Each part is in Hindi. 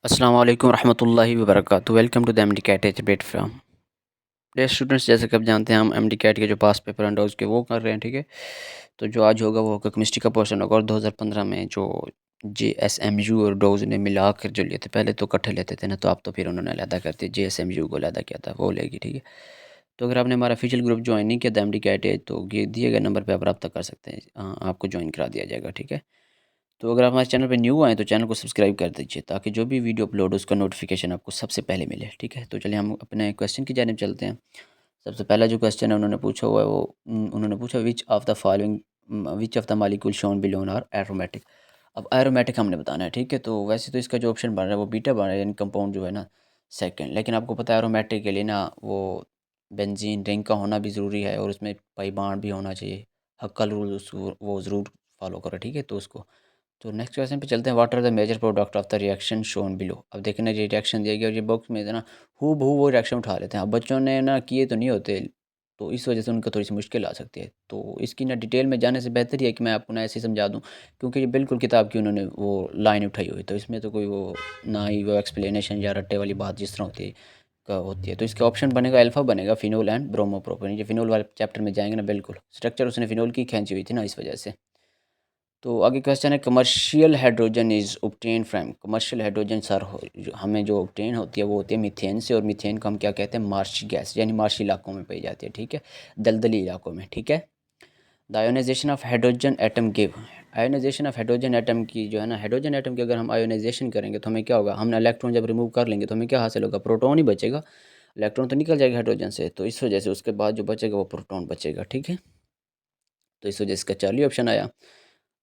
अस्सलाम वालेकुम रहमतुल्लाहि व बरकातुहू। Welcome to the MD CAT educate from day students. जैसे कि आप जानते हैं हम एमडी कैट के जो पास पेपर एंड उसके वो कर रहे हैं, ठीक है। तो जो आज होगा वो होगा केमिस्ट्री का पोर्शन होगा। और 2015 में जो जेएसएमयू और डोज ने मिला कर जो लिए थे, पहले तो इकट्ठे लेते थे ना, तो अब तो फिर उन्होंने अलहदा करते जेएसएमयू को अलहदा किया था, वो लेगी, ठीक है। तो अगर आपने हमारा ऑफिशियल ग्रुप ज्वाइन नहीं किया था एमडी कैट तो ये दिए गए नंबर पर आप रब्ता कर सकते हैं, आपको ज्वाइन करा दिया जाएगा, ठीक है। तो अगर आप हमारे चैनल पे न्यू आए तो चैनल को सब्सक्राइब कर दीजिए ताकि जो भी वीडियो अपलोड हो उसका नोटिफिकेशन आपको सबसे पहले मिले, ठीक है। तो चलिए हम अपने क्वेश्चन की जानिब चलते हैं। सबसे पहला जो क्वेश्चन है उन्होंने पूछा हुआ है वो उन्होंने पूछा which of the molecule shown below are aromatic. अब एरोमेटिक हमने बताना है, ठीक है। तो वैसे तो इसका जो ऑप्शन बन रहा है वो बीटा बन रहा है, यानी कंपाउंड जो है ना सेकंड। लेकिन आपको पता है एरोमेटिक के लिए ना वो बेंजीन रिंग का होना भी ज़रूरी है और उसमें पाई बांड भी होना चाहिए। हक्कल रूल वो ज़रूर फॉलो करो, ठीक है। तो उसको तो नेक्स्ट क्वेश्चन पे चलते हैं। What are the major product of the reaction shown below. अब देखना ये रिएक्शन दिया गया और ये बॉक्स में है ना, हु बहू वो रिएक्शन उठा लेते हैं। अब बच्चों ने ना किए तो नहीं होते, तो इस वजह से उनको थोड़ी सी मुश्किल आ सकती है। तो इसकी ना डिटेल में जाने से बेहतर ही है कि मैं आपको ना ऐसे ही समझा दूं, क्योंकि ये बिल्कुल किताब की उन्होंने वो लाइन उठाई हुई, तो इसमें तो कोई वो ना ही वो एक्सप्लेनेशन या रट्टे वाली बात जिस तरह होती है। तो इसका ऑप्शन बनेगा अल्फा बनेगा, फिनोल एंड ब्रोमोप्रोपेन। ये फिनोल वाले चैप्टर में जाएंगे ना, बिल्कुल स्ट्रक्चर उसने फिनोल की खींची हुई थी ना, इस वजह से। तो आगे क्वेश्चन है, commercial hydrogen is obtain from. Commercial hydrogen sir हमें जो ऑब्टेन होती है वो होती है मीथेन से, और मीथेन को हम क्या कहते हैं, मार्शी गैस, यानी मार्शी इलाकों में पाई जाती है, ठीक है, दलदली इलाकों में, ठीक है। The ionisation of hydrogen atom give. Ionisation of hydrogen atom की जो है ना, हाइड्रोजन एटम की अगर हम आयोनाइजेशन करेंगे तो हमें क्या होगा, हमने इलेक्ट्रॉन जब रिमूव कर लेंगे तो हमें क्या हासिल होगा, प्रोटॉन ही बचेगा। इलेक्ट्रॉन तो निकल जाएगा हाइड्रोजन से, तो इस वजह से उसके बाद जो बचेगा वो प्रोटॉन बचेगा, ठीक है। तो इस वजह से इसका 40 ऑप्शन आया।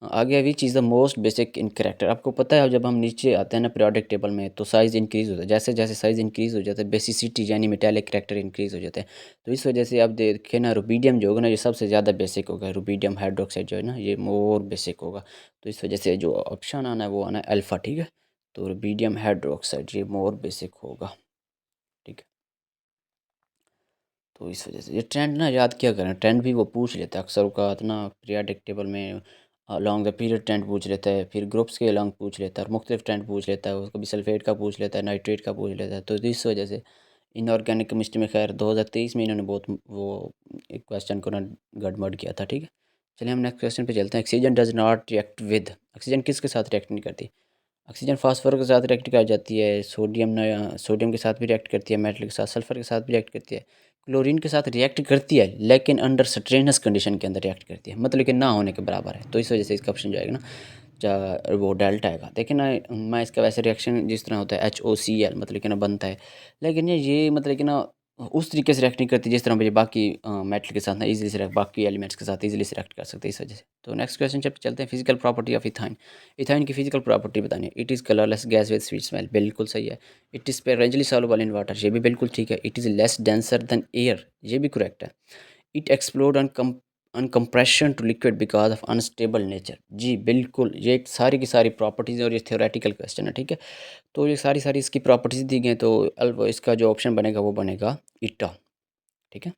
आगे है which is the most basic in character. आपको पता है जब हम नीचे आते हैं ना पीरियोडिक टेबल में, तो साइज़ इंक्रीज़ होता है, जैसे जैसे साइज़ इंक्रीज़ हो जाता है बेसिसिटी यानी मेटालिक करेक्टर इंक्रीज़ हो जाता है। तो इस वजह से आप देखें ना, रुबीडियम जो होगा ना ये सबसे ज़्यादा बेसिक होगा। रुबीडियम हाइड्रोक्साइड जो है ना ये मोर बेसिक होगा। तो इस वजह से जो ऑप्शन आना है वो आना है अल्फ़ा, ठीक है। तो रुबीडियम हाइड्रोक्साइड ये मोर बेसिक होगा, ठीक है। तो इस वजह से ये ट्रेंड ना याद क्या करें, ट्रेंड भी वो पूछ लेता है अक्सर औकात ना पीरियाडिक टेबल में। लॉन्ग द पीरियड ट्रेंड पूछ लेता है, फिर ग्रुप्स के लॉन्ग पूछ लेता है, और मुख्तलिफ ट्रेंड पूछ लेता है, वो कभी सल्फेट का पूछ लेता है, नाइट्रेट का पूछ लेता है। तो इस वजह से इनऑर्गेनिक केमिस्ट्री में खैर 2023 में इन्होंने बहुत वो एक क्वेश्चन को ना गड़बड़ किया था, ठीक है। चलिए हम नेक्स्ट क्वेश्चन पे चलते हैं। Oxygen does not react with. Oxygen किसके साथ रिएक्ट नहीं करती। ऑक्सीजन फास्फोरस के साथ रिएक्ट कर जाती है, सोडियम के साथ भी रिएक्ट करती है, मेटल के साथ, सल्फर के साथ भी रिएक्ट करती है, क्लोरीन के साथ रिएक्ट करती है, लेकिन अंडर स्ट्रेनस कंडीशन के अंदर रिएक्ट करती है, मतलब कि ना होने के बराबर है। तो इस वजह से इसका ऑप्शन जो आएगा ना वो डेल्टा आएगा। देखिए ना, मैं इसका वैसे रिएक्शन जिस तरह होता है HOCl मतलब कि ना बनता है, लेकिन ये मतलब कि ना उस तरीके से रिएक्ट नहीं करती जिस तरह मुझे बाकी मेटल के साथ ना इजीली से बाकी एलिमेंट्स के साथ इजीली से रिएक्ट कर सकते हैं, इस वजह से। तो नेक्स्ट क्वेश्चन जब चलते हैं, physical property of ethyne. Ethyne की फिजिकल प्रॉपर्टी बतानी है। It is colourless gas with sweet smell, बिल्कुल सही है। It is apparently soluble in water, ये भी बिल्कुल ठीक है। It is less denser than air, ये भी करेक्ट है। It explode on compression to liquid because of unstable nature, जी बिल्कुल, ये एक सारी की सारी प्रॉपर्टीज़ और ये थ्योरेटिकल क्वेश्चन है, ठीक है। तो ये सारी सारी इसकी प्रॉपर्टीज़ दी गई हैं, तो इसका जो ऑप्शन बनेगा वो बनेगा ईटा, ठीक है।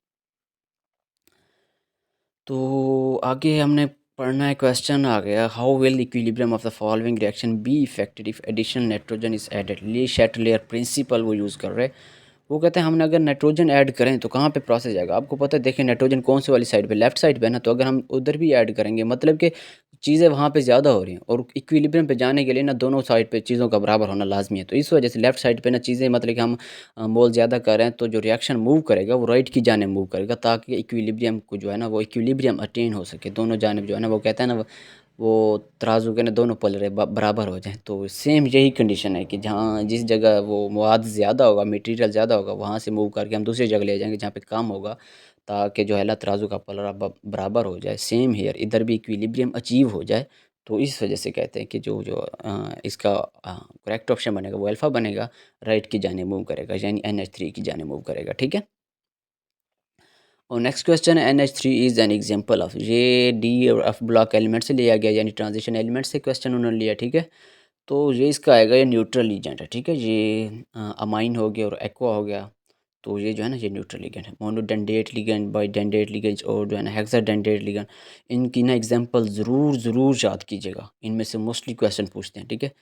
तो आगे हमने पढ़ना है, क्वेश्चन आ गया, how will equilibrium of the following reaction be affected if additional nitrogen is added. Le Chatelier principle वो यूज़ कर रहे हैं। वो कहते हैं हमने अगर नाइट्रोजन ऐड करें तो कहाँ पे प्रोसेस जाएगा। आपको पता है, देखिए नाइट्रोजन कौन सी वाली साइड पे, लेफ्ट साइड पे है ना, तो अगर हम उधर भी ऐड करेंगे मतलब कि चीज़ें वहाँ पे ज़्यादा हो रही हैं, और इक्विलिब्रियम पे जाने के लिए ना दोनों साइड पे चीज़ों का बराबर होना लाजमी है। तो इस वजह से लेफ्ट साइड पे ना चीज़ें मतलब कि हम मोल ज़्यादा कर रहे हैं, तो जो रिएक्शन मूव करेगा वो राइट की जाने मूव करेगा, ताकि इक्विलिब्रियम को जो है ना वो इक्विलिब्रियम अटेन हो सके, दोनों जानिब जो है ना वो कहते हैं ना वो तराजू के ना दोनों पलड़े बराबर हो जाएं। तो सेम यही कंडीशन है कि जहाँ जिस जगह वो मवाद ज़्यादा होगा, मटेरियल ज़्यादा होगा, वहाँ से मूव करके हम दूसरी जगह ले जाएंगे जहाँ पे कम होगा, ताकि जो है ना तराजू का पलड़ा बराबर हो जाए। सेम हेयर इधर भी इक्विलिब्रियम अचीव हो जाए। तो इस वजह से कहते हैं कि जो जो इसका करेक्ट ऑप्शन बनेगा वो अल्फ़ा बनेगा, राइट की जाने मूव करेगा, यानी NH3 की जाने मूव करेगा, ठीक है। और नेक्स्ट क्वेश्चन है, NH3 is an example of. ये डी और एफ ब्लॉक एलिमेंट से लिया गया, यानी ट्रांजिशन एलिमेंट से क्वेश्चन उन्होंने लिया, ठीक है। तो ये इसका आएगा, ये न्यूट्रल एजेंट है, ठीक है। ये अमाइन हो गया और एक्वा हो गया, तो ये जो है ना ये न्यूट्रल लिगेंड है। मोनोडेंडेट लिगेंड, बाइडेंडेट लिगेंड और जो है ना हेक्साडेंडेट लिगेंड, इनकी ना एग्जांपल ज़रूर ज़रूर याद कीजिएगा, इनमें से मोस्टली क्वेश्चन पूछते हैं, ठीक है।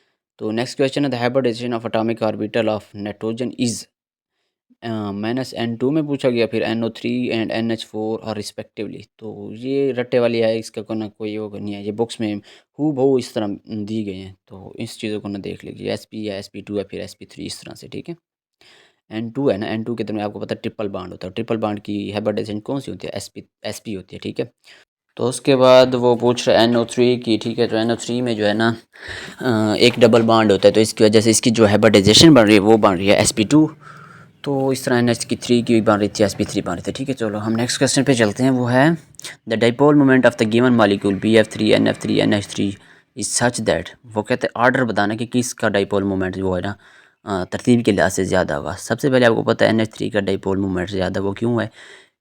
तो नेक्स्ट क्वेश्चन है the hybridisation of atomic orbital of nitrogen is -N2 में पूछा गया, फिर NO3 एंड NH4 और रिस्पेक्टिवली। तो ये रट्टे वाली है, इसका को ना कोई वो नहीं है, ये बुक्स में हूबहू इस तरह दी गई हैं, तो इस चीज़ों को ना देख लीजिए। SP या SP2 या फिर SP3 इस तरह से, ठीक है। N2 है ना, N2 के दरमियान आपको पता है ट्रिपल बॉन्ड होता है, ट्रिपल बॉन्ड की हाइब्रिडाइजेशन कौन सी होती है? SP होती है, ठीक है। तो उसके बाद वो पूछ रहा है NO3 की, ठीक है। तो NO3 में जो है ना एक डबल बॉन्ड होता है, तो इसकी वजह से इसकी जो हाइब्रिडाइजेशन बन रही है वो बन रही है SP2। तो इस तरह NH3 की बन रही थी, SP3 बन रही थी, ठीक है। चलो हम नेक्स्ट क्वेश्चन पे चलते हैं। वो है the dipole moment of the given molecule BF3 NF3 NH3 is such that, वो कहते हैं ऑर्डर बताना कि किसका डाइपोल मोमेंट जो है ना तरतीब के लिहाज से ज़्यादा होगा। सबसे पहले आपको पता है NH3 का डाइपोल मोमेंट ज़्यादा, वो क्यों है?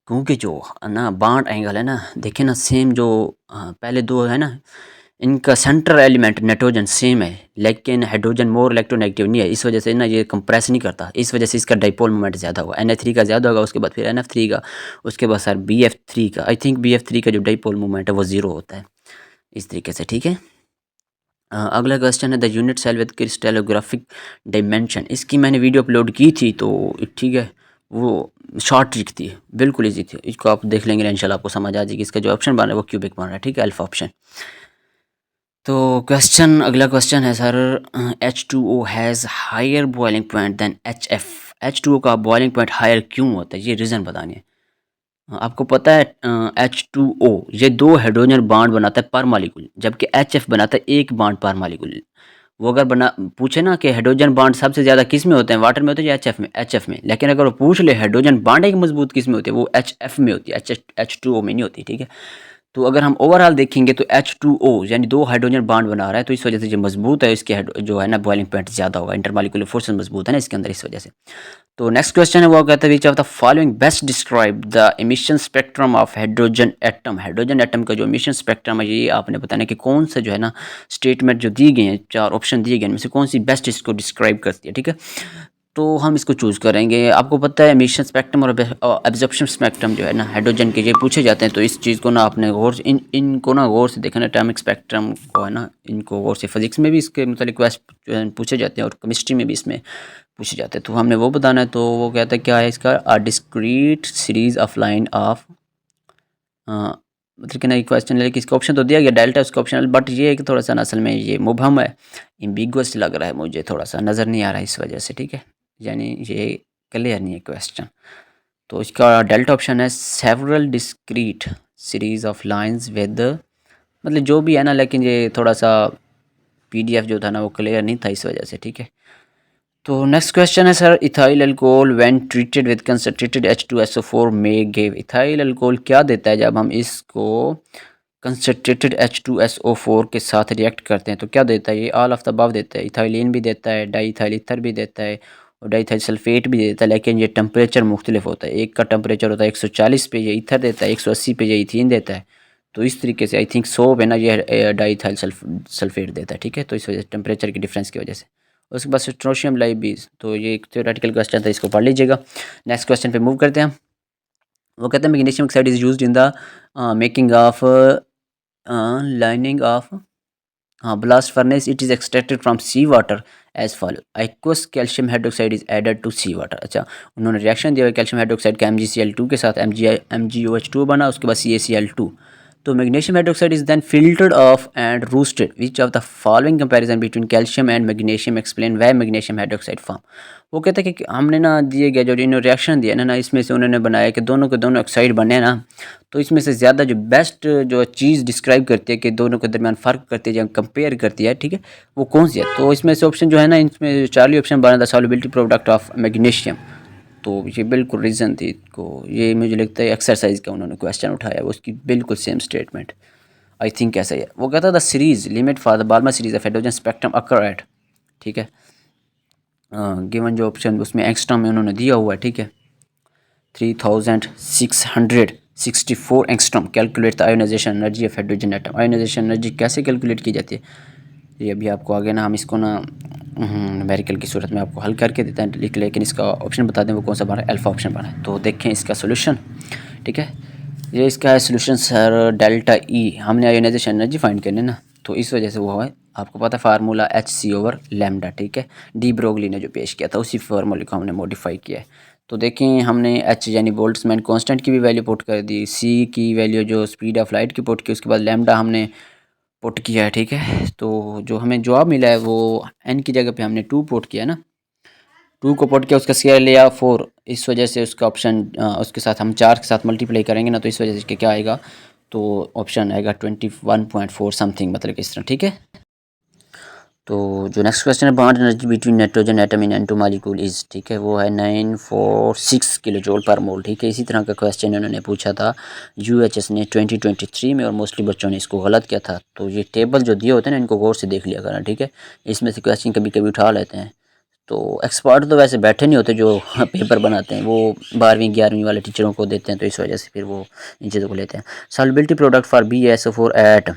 क्योंकि जो ना बॉन्ड एंगल है ना, देखिए ना सेम जो पहले दो है ना, इनका सेंट्रल एलिमेंट नाइट्रोजन सेम है, लेकिन हाइड्रोजन मोर इलेक्ट्रोनेगेटिव नहीं है, इस वजह से ना ये कंप्रेस नहीं करता, इस वजह से इसका डाइपोल मोमेंट ज़्यादा होगा। NH3 का ज़्यादा होगा, उसके बाद फिर NF3 का, उसके बाद सर BF3 का। आई थिंक BF3 का जो डाइपोल मोमेंट है वो ज़ीरो होता है, इस तरीके से, ठीक है। अगला क्वेश्चन है the unit cell with crystallographic dimension. इसकी मैंने वीडियो अपलोड की थी, तो ठीक है, वो शॉर्ट ट्रिक थी, बिल्कुल ईजी थी, इसको आप देख लेंगे इंशाल्लाह आपको समझ आ जाएगी। इसका जो ऑप्शन बन रहा है वो क्यूबिक बन रहा है, ठीक है, अल्फा ऑप्शन। तो क्वेश्चन, अगला क्वेश्चन है sir H2O has higher boiling point than HF। H2O का बॉइलिंग पॉइंट हायर क्यों होता है, ये रीज़न बतानिए। आपको पता है H2O ये दो हाइड्रोजन बॉन्ड बनाता है पर मॉलिक्यूल, जबकि HF बनाता है एक बॉन्ड पर मॉलिक्यूल। वो अगर बना पूछे ना कि हाइड्रोजन बॉन्ड सबसे ज़्यादा किस में होते हैं, वाटर में होते हैं या HF में, लेकिन अगर वो पूछ ले हाइड्रोजन बॉन्ड एक मजबूत किस में होती है, वो HF में होती है, H2O में नहीं होती, ठीक है। तो अगर हम ओवरऑल देखेंगे तो H2O यानी दो हाइड्रोजन बॉन्ड बना रहा है, तो इस वजह से जो मजबूत है इसके जो है ना बॉइलिंग पॉइंट ज़्यादा होगा, इंटरमॉलिक्यूलर फोर्स मजबूत है ना इसके अंदर, इस वजह से। तो नेक्स्ट क्वेश्चन है वो कहता है विच of the following best describe the emission spectrum of hydrogen atom. Hydrogen atom का जो एमिशन स्पेक्ट्रम है, ये आपने बताना कि कौन सा जो है ना स्टेटमेंट जो दी गई है, चार ऑप्शन दिए गए इनमें से कौन सी बेस्ट इसको डिस्क्राइब करती है, ठीक है। तो हम इसको चूज़ करेंगे। आपको पता है एमिशन स्पेक्ट्रम और एब्जॉर्प्शन स्पेक्ट्रम जो है ना हाइड्रोजन के, ये पूछे जाते हैं, तो इस चीज़ को ना आपने गौर से इनको ना गौर से देखना, एटॉमिक स्पेक्ट्रम को है ना, इनको गौर से। फिजिक्स में भी इसके मतलब क्वेश्चन पूछे जाते हैं और केमिस्ट्री में भी इसमें पूछे जाते हैं, तो हमने वो बताना है। तो वो कहता है क्या है इसका, a discrete series of line of, मतलब कि नहीं क्वेश्चन, लेकिन इसका ऑप्शन तो दिया गया डेल्टा, उसका ऑप्शनल, बट ये है कि थोड़ा सा असल में ये मुबहम है, एम्बिगुअस लग रहा है मुझे, थोड़ा सा नज़र नहीं आ रहा है इस वजह से, ठीक है, यानी ये क्लियर नहीं है क्वेश्चन। तो इसका डेल्टा ऑप्शन है several discrete series of lines with, मतलब जो भी है ना, लेकिन ये थोड़ा सा PDF जो था ना वो क्लियर नहीं था इस वजह से, ठीक है। तो नेक्स्ट क्वेश्चन है sir ethyl alcohol when treated with concentrated H2SO4 में गिव। इथाइल अल्कोहल क्या देता है जब हम इसको कंसंट्रेटेड H2SO4 के साथ रिएक्ट करते हैं, तो क्या देता है? ये ऑल ऑफ द अबव देता है, इथाइलिन भी देता है, डाईइथाइल ईथर भी देता है और डाईइथाइल सल्फेट भी देता है, लेकिन ये टेम्परेचर मुख्तलिफ होता है। एक का टेम्परेचर होता है 140 पे, ये ईथर देता है, 180 पे ये इथीन देता है। तो इस तरीके से आई थिंक 100 पे ना ये डाईइथाइल सल्फेट देता है, ठीक है। तो इस वजह से टेम्परेचर की डिफरेंस की वजह से। उसके बाद स्ट्रोशियम लाइबीज, तो ये एक थ्योरेटिकल क्वेश्चन था, इसको पढ़ लीजिएगा। नेक्स्ट क्वेश्चन पे मूव करते हैं। वो कहते हैं magnesium oxide is used in the making of lining of blast furnace, it is extracted from sea water as follow, aqueous calcium hydroxide is added to sea water. अच्छा, उन्होंने रिएक्शन दिया कैल्शियम हाइड्रोक्साइड का MgCl2 के साथ MgOH2 बना, उसके बाद CaCl2। तो magnesium hydroxide is then filtered off and roasted, which of the following comparison between calcium and magnesium explain why magnesium hydroxide form. वो कहते हैं कि हमने ना दिए गया जो इन्होंने रिएक्शन दिया ना, इसमें से उन्होंने बनाया कि दोनों के दोनों ऑक्साइड बने ना, तो इसमें से ज़्यादा जो बेस्ट जो चीज़ डिस्क्राइब करती है कि दोनों के दरमियान फ़र्क करती है या कंपेयर करती है, ठीक है, वो कौन सी है? तो इसमें से ऑप्शन जो है ना, इसमें चार्ली ऑप्शन बना था सॉल्युबिलिटी प्रोडक्ट ऑफ मैग्नीशियम। तो ये बिल्कुल रीज़न थी को, ये मुझे लगता है एक्सरसाइज का उन्होंने क्वेश्चन उठाया, उसकी बिल्कुल सेम स्टेटमेंट आई थिंक ऐसा ही है। वो कहता था series limit for the Balmer series of hydrogen spectrum occur at, ठीक है, गिवन जो ऑप्शन उसमें एंगस्ट्रॉम में उन्होंने दिया हुआ है, ठीक है, 3664 angstrom. Calculate the ionisation energy of hydrogen atom. Ionisation energy कैसे कैलकुलेट की जाती है, ये अभी आपको आगे ना हम इसको ना न्यूमेरिकल की सूरत में आपको हल करके देते हैं, लेकिन इसका ऑप्शन बता दें वो कौन सा बना है, अल्फा ऑप्शन बना है। तो देखें इसका सोल्यूशन, ठीक है, ये इसका है सोल्यूशन सर डेल्टा E। हमने आयोनाइजेशन एनर्जी फाइंड करनी है ना, तो इस वजह से वो है आपको पता है फार्मूला HC/λ, ठीक है। डी ब्रोगली ने जो पेश किया था उसी फार्मूले को हमने मॉडिफाई किया है। तो देखें हमने H यानी बोल्ट्जमैन कांस्टेंट की भी वैल्यू पुट कर दी, C की वैल्यू जो स्पीड ऑफ लाइट की पुट की, उसके बाद लैम्डा हमने पुट किया है, ठीक है। तो जो हमें जवाब मिला है वो n की जगह पे हमने 2 पुट किया ना, 2 को पुट किया, उसका स्क्वायर लिया 4, इस वजह से उसका ऑप्शन उसके साथ हम 4 के साथ मल्टीप्लाई करेंगे ना, तो इस वजह से क्या आएगा, तो ऑप्शन आएगा 21.4 समथिंग, मतलब कि इस तरह, ठीक है। तो जो नेक्स्ट क्वेश्चन है, bond energy between nitrogen atom in N2 molecule is, ठीक है, वो है 946 किलो जूल पर मोल, ठीक है। इसी तरह का क्वेश्चन उन्होंने पूछा था UHS ने 2023 में, और मोस्टली बच्चों ने इसको गलत किया था। तो ये टेबल जो दिए होते हैं ना, इनको गौर से देख लिया करना, ठीक है। इसमें से क्वेश्चन कभी कभी उठा लेते हैं। तो एक्सपर्ट तो वैसे बैठे नहीं होते जो पेपर बनाते हैं, वो 12वीं 11वीं वाले टीचरों को देते हैं, तो इस वजह से फिर वो इन चीज़ों को लेते हैं। Solubility product for BaSO4 eight,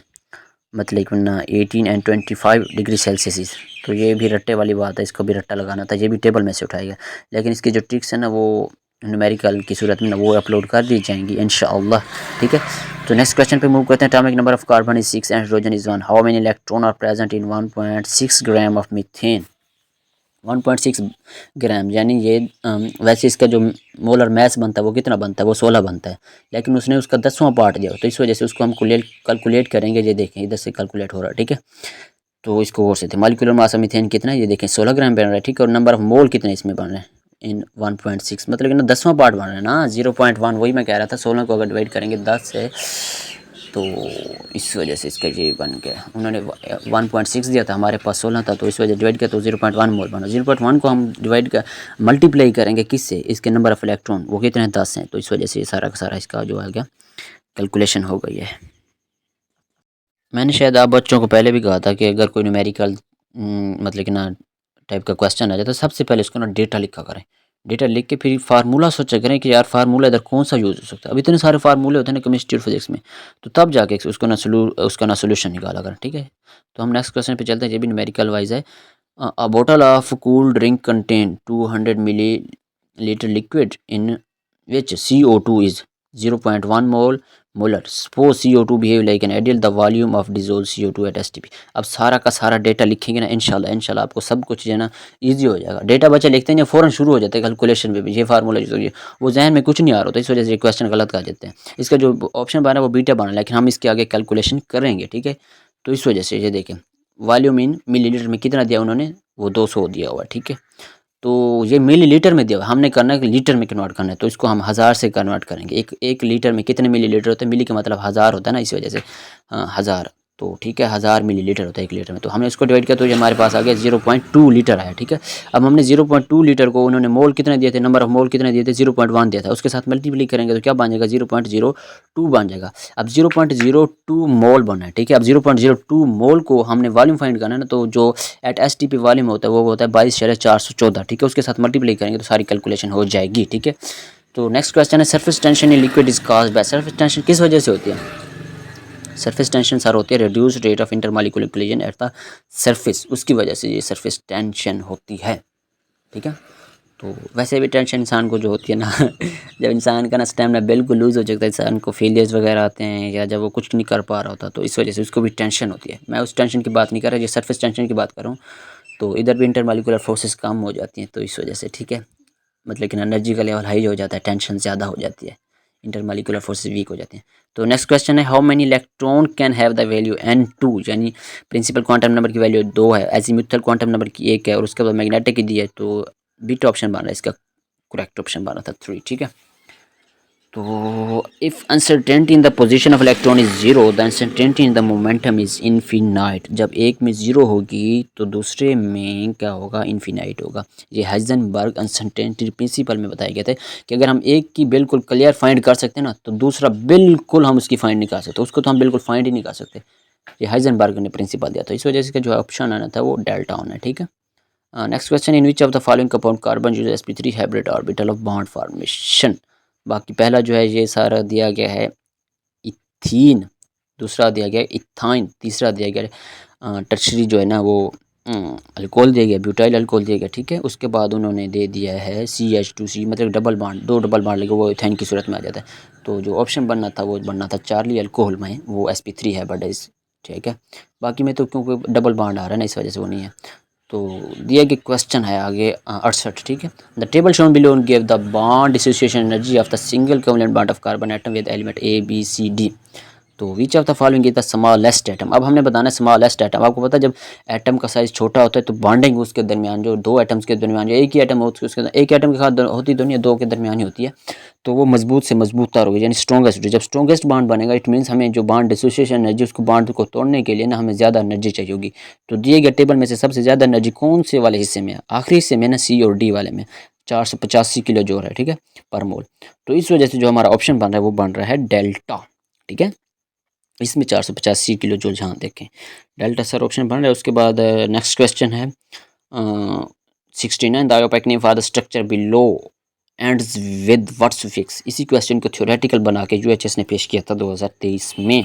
मतलब कि ना 18 एंड 25 डिग्री सेल्सियस। तो ये भी रट्टे वाली बात है, इसको भी रट्टा लगाना था, ये भी टेबल में से उठाएगा। लेकिन इसकी जो ट्रिक्स है ना, वो न्यूमेरिकल की सूरत में ना वो अपलोड कर दी जाएंगी इंशाअल्लाह, ठीक है। तो नेक्स्ट क्वेश्चन पे मूव करते हैं। Atomic number of carbon is 6 and hydrogen is 1, how many electron are present in 1.6 gram of methane. 1.6 gram यानी ये वैसे इसका जो मोलर मैस बनता है वो कितना बनता है, वो 16 बनता है, लेकिन उसने उसका 10वां पार्ट दिया, तो इस वजह से उसको हम कैलकुलेट करेंगे। ये देखें इधर से कैलकुलेट हो रहा है, ठीक है। तो इसको और से थे मॉलिक्यूलर मास ऑफ मीथेन कितना है, ये देखें 16 ग्राम बन रहा है, ठीक है। और नंबर ऑफ मोल कितने इसमें बन रहे हैं इन 1.6, मतलब कि ना 10वां पार्ट बन रहा है ना, 0.1, वही मैं कह रहा था। 16 को अगर डिवाइड करेंगे 10 से, तो इस वजह से इसका ये बन गया। उन्होंने 1.6 दिया था, हमारे पास 16 था, तो इस वजह डिवाइड किया तो 0.1 मोल बना। 0.1 को हम डिवाइड कर मल्टीप्लाई करेंगे किससे, इसके नंबर ऑफ इलेक्ट्रॉन, वो कितने 10 हैं, तो इस वजह से ये सारा का सारा इसका जो आ गया कैलकुलेशन हो गई है। मैंने शायद आप बच्चों को पहले भी कहा था कि अगर कोई न्यूमेरिकल मतलब कि ना टाइप का क्वेश्चन आ जाता है, सबसे पहले उसको ना डेटा लिखा करें। डेटा लिख के फिर फार्मूला सोचा करें कि यार फार्मूला इधर कौन सा यूज़ हो सकता है। अब इतने सारे फार्मूले होते हैं ना केमिस्ट्री और फिजिक्स में, तो तब जाके उसको ना उसका ना सोल्यूशन निकाला करें, ठीक है। तो हम नेक्स्ट क्वेश्चन पे चलते हैं, ये भी न्यूमेरिकल वाइज है। A bottle of cool drink contain 200 millilitre liquid in which CO2 is 0.1 molar. Suppose CO2 behave like an ideal, the volume of dissolve CO2 at STP। अब सारा का सारा डेटा लिखेंगे ना, इंशाल्लाह आपको सब कुछ जो है ना ईजी हो जाएगा। डेटा बच्चे लिखते हैं ना फ़ौरन शुरू हो जाते हैं कैलकुलेशन में भी, ये फार्मूला वो जहन में कुछ नहीं आ रहा होता, इस वजह से क्वेश्चन गलत कर देते हैं। इसका जो ऑप्शन बना है वो बीटा बना, लेकिन हम इसके आगे कैलकुलेशन करेंगे, ठीक है। तो इस वजह से ये देखें वॉल्यूम इन मिलीलीटर में कितना दिया उन्होंने, वो 200 दिया हुआ है, ठीक है। तो ये मिलीलीटर में दिया हुआ, हमने करना है कि लीटर में कन्वर्ट करना है, तो इसको हम 1000 से कन्वर्ट करेंगे। एक लीटर में कितने मिलीलीटर होते हैं, मिली का मतलब 1000 होता है ना, इसी वजह से 1000, तो ठीक है 1000 मिलीलीटर होता है 1 लीटर में। तो हमने इसको डिवाइड किया तो ये हमारे पास आ गया 0.2 लीटर आया, ठीक है। अब हमने 0.2 लीटर को, उन्होंने मोल कितने दिए थे, नंबर ऑफ मोल कितने दिए थे, 0.1 दिया था, उसके साथ मल्टीप्लाई करेंगे तो क्या बन जाएगा, 0.02 बन जाएगा। अब 0.02 मोल बना है, ठीक है। अब 0.02 मोल को हमने वॉल्यूम फाइंड करना है ना, तो जो एट STP वॉल्यूम होता है वो होता है 22.414, ठीक है। उसके साथ मल्टीप्लाई करेंगे तो सारी कैलकुलेशन हो जाएगी, ठीक है। तो नेक्स्ट क्वेश्चन है, surface tension in liquid is caused by. Surface tension किस वजह से होती है, सरफेस टेंशन सर होती है reduce rate of intermolecular collision at the surface, उसकी वजह से ये सरफेस टेंशन होती है, ठीक है। तो वैसे भी टेंशन इंसान को जो होती है ना जब इंसान का ना स्टेमिना बिल्कुल लूज़ हो जाता है, इंसान को फेलियर्स वगैरह आते हैं, या जब वो कुछ नहीं कर पा रहा होता, तो इस वजह से उसको भी टेंशन होती है। मैं उस टेंशन की बात नहीं कर रहा, ये सरफेस टेंशन की बात कर रहा हूँ। तो इधर भी इंटरमॉलिक्यूलर फोर्सेस कम हो जाती हैं, तो इस वजह से, ठीक है। मतलब कि एनर्जी का लेवल हाई हो जाता है, टेंशन ज़्यादा हो जाती है, इंटरमॉलिक्यूलर फोर्सेस वीक हो जाते हैं। तो नेक्स्ट क्वेश्चन है, how many electron can have the value N2, यानी प्रिंसिपल क्वांटम नंबर की वैल्यू 2 है, एजीमुथल क्वांटम नंबर की 1 है, और उसके बाद मैग्नेटिक की दी है, तो बीटा ऑप्शन बन रहा है इसका, करेक्ट ऑप्शन बना था 3, ठीक है। तो if uncertainty in the position of electron is zero, the uncertainty in the momentum is infinite. जब एक में ज़ीरो होगी तो दूसरे में क्या होगा, इनफिनाइट होगा। ये हाइजेनबर्ग अनसर्टेनिटी प्रिंसिपल में बताया गया था कि अगर हम एक की बिल्कुल क्लियर फाइंड कर सकते हैं ना, तो दूसरा बिल्कुल हम उसकी फाइंड नहीं कर सकते, उसको तो हम बिल्कुल फाइंड ही नहीं कर सकते। ये हाइजेनबर्ग ने प्रिंसिपल दिया था, इस वजह से जो ऑप्शन आना था वो डेल्टा होना है, ठीक है। Next question, in which of the following compound carbon use sp3 hybrid orbital of bond formation. बाकी पहला जो है ये सारा दिया गया है इथीन, दूसरा दिया गया इथाइन, तीसरा दिया गया टर्शरी जो है ना वो अल्कोहल दिया गया, ब्यूटाइल अल्कोहल दिया गया, ठीक है। उसके बाद उन्होंने दे दिया है CH2C, मतलब डबल बॉन्ड, 2 डबल बॉन्ड लेके वो इथाइन की सूरत में आ जाता है। तो जो ऑप्शन बनना था वो बनना था चार्ली अल्कोहल में, वो sp3 है, बट इस ठीक है। बाकी में तो क्योंकि डबल बॉन्ड आ रहा है ना, इस वजह से वो नहीं है। तो दिया कि क्वेश्चन है आगे 68, ठीक है। The table shown below give the bond dissociation energy of the single covalent bond of carbon atom with element A B C D. तो which of the following is the smallest atom. अब हमने बताना है स्मॉलेस्ट एटम। आपको पता है जब एटम का साइज़ छोटा होता है तो बॉन्डिंग उसके दरमियान, जो दो एटम्स के दरमियान, जो एक ही एटम होती है उसके एक एटम के साथ होती तो नहीं, दो के दरमियान ही होती है, तो वो मजबूत से मजबूत तार होगी, यानी स्ट्रॉन्गेस्ट। जब स्ट्रॉन्गेस्ट बॉन्ड बनेगा इट मीन्स हमें जो बॉन्ड डिसोसिएशन एनर्जी, उसको बॉन्ड को तोड़ने के लिए ना हमें ज़्यादा एनर्जी चाहिए होगी। तो दिए गए टेबल में से सबसे ज़्यादा एनर्जी कौन से वाले हिस्से में है? आखिरी हिस्से में ना, सी और डी वाले में 485 किलो जोर है, ठीक है, पर मोल। तो इस वजह से जो हमारा ऑप्शन बन रहा है वो बन रहा है डेल्टा, ठीक है। इसमें 485 किलो जूल, जहाँ देखें डेल्टा सर ऑप्शन बन रहा है। उसके बाद नेक्स्ट क्वेश्चन है 69, the IUPAC name for the structure below ends with what suffix. इसी क्वेश्चन को थ्योरेटिकल बना के यूएचएस ने पेश किया था 2023 में,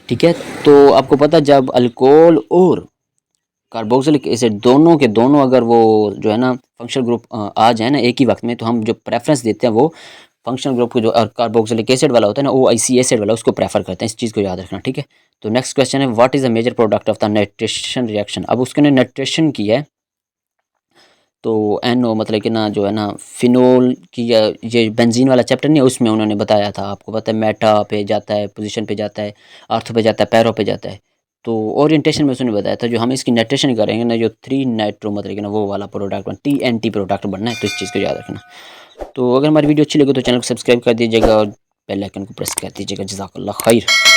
ठीक है। तो आपको पता जब अल्कोहल और कार्बोक्सिलिक एसिड दोनों के दोनों अगर वो जो है ना फंक्शनल ग्रुप आ जाए ना एक ही वक्त में, तो हम जो प्रेफरेंस देते हैं वो फंक्शनल ग्रुप को, जो कार्बोक्सिलिक एसिड वाला होता है ना, OIC एसिड वाला, उसको प्रेफर करते हैं। इस चीज़ को याद रखना, ठीक है। तो नेक्स्ट क्वेश्चन है what is the major product of the nitration reaction. अब उसके ने नाइट्रेशन की है, तो NO मतलब कि ना जो है ना फिनोल की, ये बेंजीन वाला चैप्टर नहीं है, उसमें उन्होंने बताया था। आपको पता है मेटा पे जाता है, पोजीशन पे जाता है, आर्थो पे जाता है, पैरो पे जाता है। तो ओरिएंटेशन में उसने बताया था जो हम इसकी नाइट्रेशन करेंगे ना, जो 3 नाइट्रो मतलब कि ना वो वाला प्रोडक्ट TNT प्रोडक्ट बनना है। तो इस चीज़ को याद रखना। तो अगर हमारी वीडियो अच्छी लगे तो चैनल को सब्सक्राइब कर दीजिएगा और बेल आइकन को प्रेस कर दीजिएगा। जज़ाकल्लाह खैर।